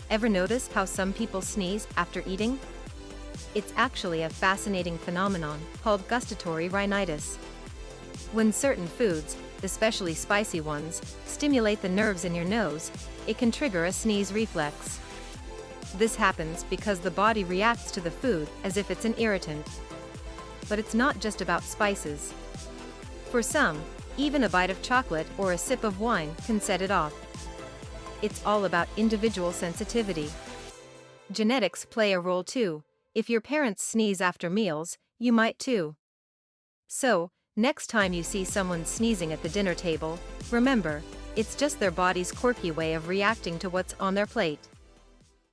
Ever notice how some people sneeze after eating? It's actually a fascinating phenomenon called gustatory rhinitis. When certain foods, especially spicy ones, stimulate the nerves in your nose, it can trigger a sneeze reflex. This happens because the body reacts to the food as if it's an irritant. But it's not just about spices. For some, even a bite of chocolate or a sip of wine can set it off. It's all about individual sensitivity. Genetics play a role too. If your parents sneeze after meals, you might too. So, next time you see someone sneezing at the dinner table, remember, it's just their body's quirky way of reacting to what's on their plate.